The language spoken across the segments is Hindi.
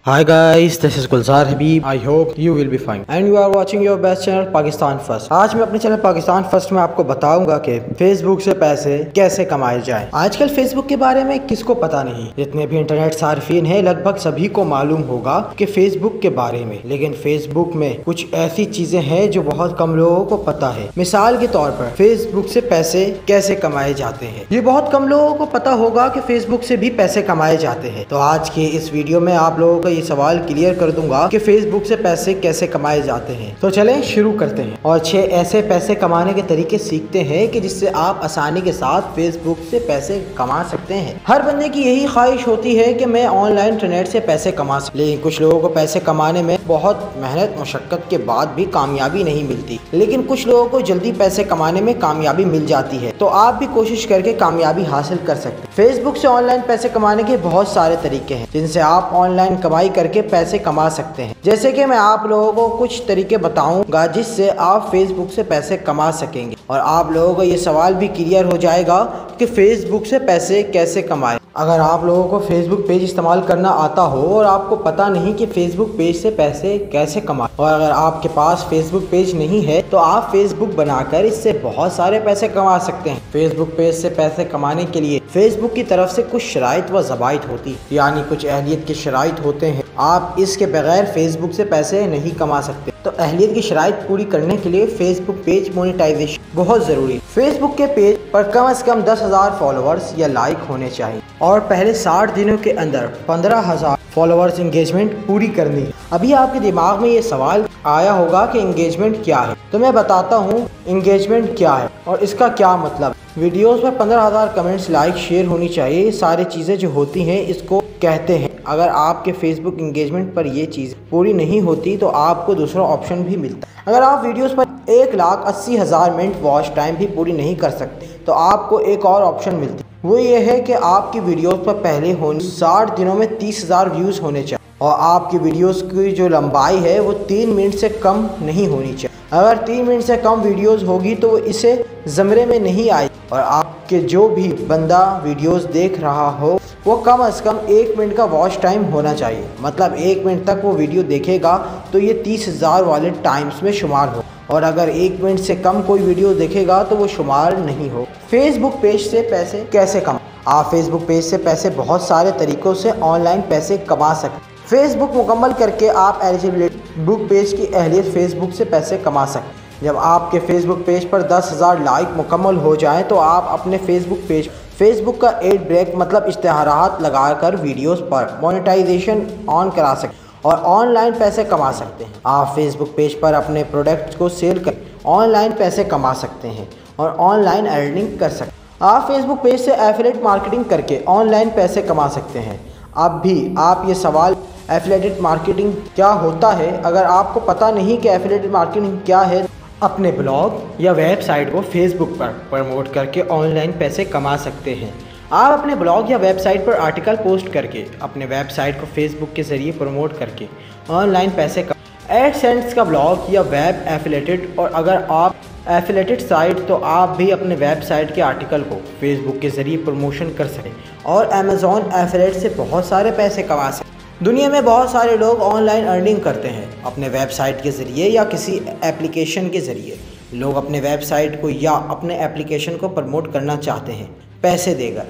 Hi guys, this is Gulzar Habib. I hope you will be fine. And you are watching your best channel Pakistan First. आज मैं अपने चैनल पाकिस्तान फर्स्ट में आपको बताऊंगा कि फेसबुक से पैसे कैसे कमाए जाएं। आजकल फेसबुक के बारे में किसको पता नहीं। जितने भी इंटरनेट सार्फिन हैं लगभग सभी को मालूम होगा कि फेसबुक के बारे में, लेकिन फेसबुक में कुछ ऐसी चीजें हैं जो बहुत कम लोगों को पता है। मिसाल के तौर पर फेसबुक से पैसे कैसे कमाए जाते हैं, ये बहुत कम लोगों को पता होगा कि फेसबुक से भी पैसे कमाए जाते हैं। तो आज के इस वीडियो में आप लोगों को ये सवाल क्लियर कर दूंगा कि फेसबुक से पैसे कैसे कमाए जाते हैं। तो चलें शुरू करते हैं और 6 ऐसे पैसे कमाने के तरीके सीखते हैं कि जिससे आप आसानी के साथ फेसबुक से पैसे कमा सकते हैं। हर बंदे की यही ख्वाहिश होती है कि मैं ऑनलाइन इंटरनेट से पैसे कमा सकूं, लेकिन कुछ लोगों को पैसे कमाने में बहुत मेहनत मशक्कत के बाद भी कामयाबी नहीं मिलती, लेकिन कुछ लोगों को जल्दी पैसे कमाने में कामयाबी मिल जाती है। तो आप भी कोशिश करके कामयाबी हासिल कर सकते हैं। फेसबुक से ऑनलाइन पैसे कमाने के बहुत सारे तरीके हैं जिनसे आप ऑनलाइन कमाई करके पैसे कमा सकते हैं। जैसे कि मैं आप लोगों को कुछ तरीके बताऊंगा जिससे आप फेसबुक से पैसे कमा सकेंगे और आप लोगों को ये सवाल भी क्लियर हो जाएगा कि फेसबुक से पैसे कैसे कमाएं। अगर आप लोगों को फेसबुक पेज इस्तेमाल करना आता हो और आपको पता नहीं कि फेसबुक पेज से पैसे कैसे कमाएं, और अगर आपके पास फेसबुक पेज नहीं है तो आप फेसबुक बनाकर इससे बहुत सारे पैसे कमा सकते हैं। फेसबुक पेज से पैसे कमाने के लिए फेसबुक की तरफ से कुछ शराइत व ज़वाबित होती है, यानी कुछ अहलियत के शराइत होते हैं। आप इसके बगैर फेसबुक से पैसे नहीं कमा सकते। तो अहलियत की शराइत पूरी करने के लिए फेसबुक पेज मोनेटाइजेशन बहुत ज़रूरी है। फेसबुक के पेज पर कम से कम 10,000 फॉलोअर्स या लाइक होने चाहिए और पहले 60 दिनों के अंदर 15,000 फॉलोअर्स एंगेजमेंट पूरी करनी है। अभी आपके दिमाग में ये सवाल आया होगा कि एंगेजमेंट क्या है, तो मैं बताता हूँ एंगेजमेंट क्या है और इसका क्या मतलब। वीडियोस में 15,000 कमेंट्स, लाइक, शेयर होनी चाहिए। ये सारी चीज़ें जो होती हैं इसको कहते हैं। अगर आपके फेसबुक एंगेजमेंट पर ये चीज़ पूरी नहीं होती तो आपको दूसरा ऑप्शन भी मिलता है। अगर आप वीडियोस पर 1,80,000 मिनट वॉच टाइम भी पूरी नहीं कर सकते तो आपको एक और ऑप्शन मिलती है, वो ये है कि आपकी वीडियोस पर पहले होने 60 दिनों में 30,000 व्यूज़ होने चाहिए और आपकी वीडियोस की जो लंबाई है वो 3 मिनट से कम नहीं होनी चाहिए। अगर 3 मिनट से कम वीडियोस होगी तो वो इसे ज़मरे में नहीं आई और आपके जो भी बंदा वीडियोस देख रहा हो वो कम से कम 1 मिनट का वॉच टाइम होना चाहिए। मतलब 1 मिनट तक वो वीडियो देखेगा तो ये 30,000 वाले टाइम्स में शुमार हो, और अगर 1 मिनट से कम कोई वीडियो देखेगा तो वो शुमार नहीं हो। फेसबुक पेज से पैसे कैसे कमाएं? आप फेसबुक पेज से पैसे बहुत सारे तरीक़ों से ऑनलाइन पैसे कमा सकते हैं। फेसबुक मुकम्मल करके आप एलिजिबिलिटी बुक पेज की अहलियत फेसबुक से पैसे कमा सकते हैं। जब आपके फेसबुक पेज पर 10,000 लाइक मुकम्मल हो जाएं तो आप अपने फेसबुक का एड ब्रेक मतलब इश्तिहारात लगाकर वीडियोस पर मोनेटाइजेशन ऑन करा सकते और ऑनलाइन पैसे कमा सकते हैं। आप फेसबुक पेज पर अपने प्रोडक्ट्स को सेल कर ऑनलाइन पैसे कमा सकते हैं और ऑनलाइन अर्निंग कर सकते हैं। आप फेसबुक पेज से एफिलिएट मार्केटिंग करके ऑनलाइन पैसे कमा सकते हैं। अब भी आप ये सवाल एफिलिएट मार्केटिंग क्या होता है, अगर आपको पता नहीं कि एफिलिएट मार्केटिंग क्या है, अपने ब्लॉग या वेबसाइट को फेसबुक पर प्रमोट करके ऑनलाइन पैसे कमा सकते हैं। आप अपने ब्लॉग या वेबसाइट पर आर्टिकल पोस्ट करके अपने वेबसाइट को फेसबुक के ज़रिए प्रमोट करके ऑनलाइन पैसे एडसेंस का ब्लॉग या वेब एफिलिएटेड, और अगर आप एफिलिएटेड साइट तो आप भी अपने वेबसाइट के आर्टिकल को फेसबुक के ज़रिए प्रमोशन कर सकें और अमेज़ॉन एफिलिएट से बहुत सारे पैसे कमा सकें। दुनिया में बहुत सारे लोग ऑनलाइन अर्निंग करते हैं अपने वेबसाइट के ज़रिए या किसी एप्लीकेशन के ज़रिए। लोग अपने वेबसाइट को या अपने एप्लीकेशन को प्रमोट करना चाहते हैं पैसे देकर।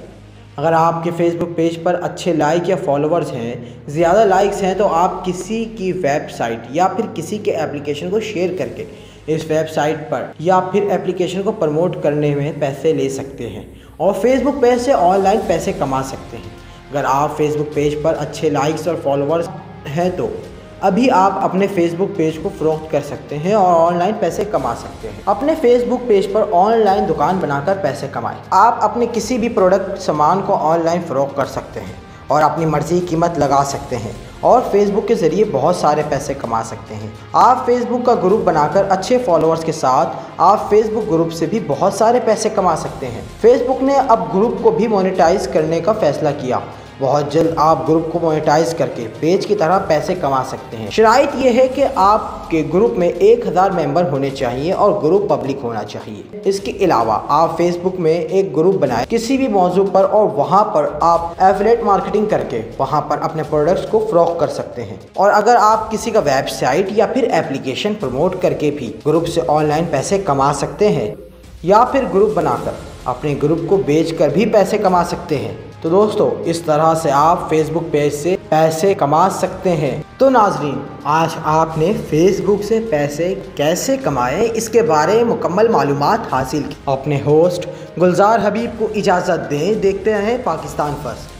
अगर आपके फेसबुक पेज पर अच्छे लाइक या फॉलोअर्स हैं, ज़्यादा लाइक्स हैं, तो आप किसी की वेबसाइट या फिर किसी के एप्लीकेशन को शेयर करके इस वेबसाइट पर या फिर एप्लीकेशन को प्रमोट करने में पैसे ले सकते हैं और फेसबुक पेज से ऑनलाइन पैसे कमा सकते हैं। अगर आप फेसबुक पेज पर अच्छे लाइक्स और फॉलोअर्स हैं तो अभी आप अपने फेसबुक पेज को फ़रोख्त कर सकते हैं और ऑनलाइन पैसे कमा सकते हैं। अपने फेसबुक पेज पर ऑनलाइन दुकान बनाकर पैसे कमाएं। आप अपने किसी भी प्रोडक्ट सामान को ऑनलाइन फ़रोख्त कर सकते हैं और अपनी मर्ज़ी की कीमत लगा सकते हैं और फेसबुक के ज़रिए बहुत सारे पैसे कमा सकते हैं। आप फेसबुक का ग्रुप बनाकर अच्छे फॉलोअर्स के साथ आप फेसबुक ग्रुप से भी बहुत सारे पैसे कमा सकते हैं। फेसबुक ने अब ग्रुप को भी मोनेटाइज करने का फ़ैसला किया। बहुत जल्द आप ग्रुप को मोनेटाइज करके पेज की तरह पैसे कमा सकते हैं। शराइत ये है कि आपके ग्रुप में 1000 मेंबर होने चाहिए और ग्रुप पब्लिक होना चाहिए। इसके अलावा आप फेसबुक में एक ग्रुप बनाएं किसी भी मौजू पर और वहां पर आप एफिलिएट मार्केटिंग करके वहां पर अपने प्रोडक्ट्स को फरोख्त कर सकते हैं। और अगर आप किसी का वेबसाइट या फिर एप्लीकेशन प्रमोट करके भी ग्रुप से ऑनलाइन पैसे कमा सकते हैं, या फिर ग्रुप बनाकर अपने ग्रुप को बेचकर भी पैसे कमा सकते हैं। तो दोस्तों, इस तरह से आप फेसबुक पेज से पैसे कमा सकते हैं। तो नाजरीन, आज आपने फेसबुक से पैसे कैसे कमाए इसके बारे में मुकम्मल मालूमात हासिल की। अपने होस्ट गुलजार हबीब को इजाज़त दें। देखते रहें पाकिस्तान फर्स्ट।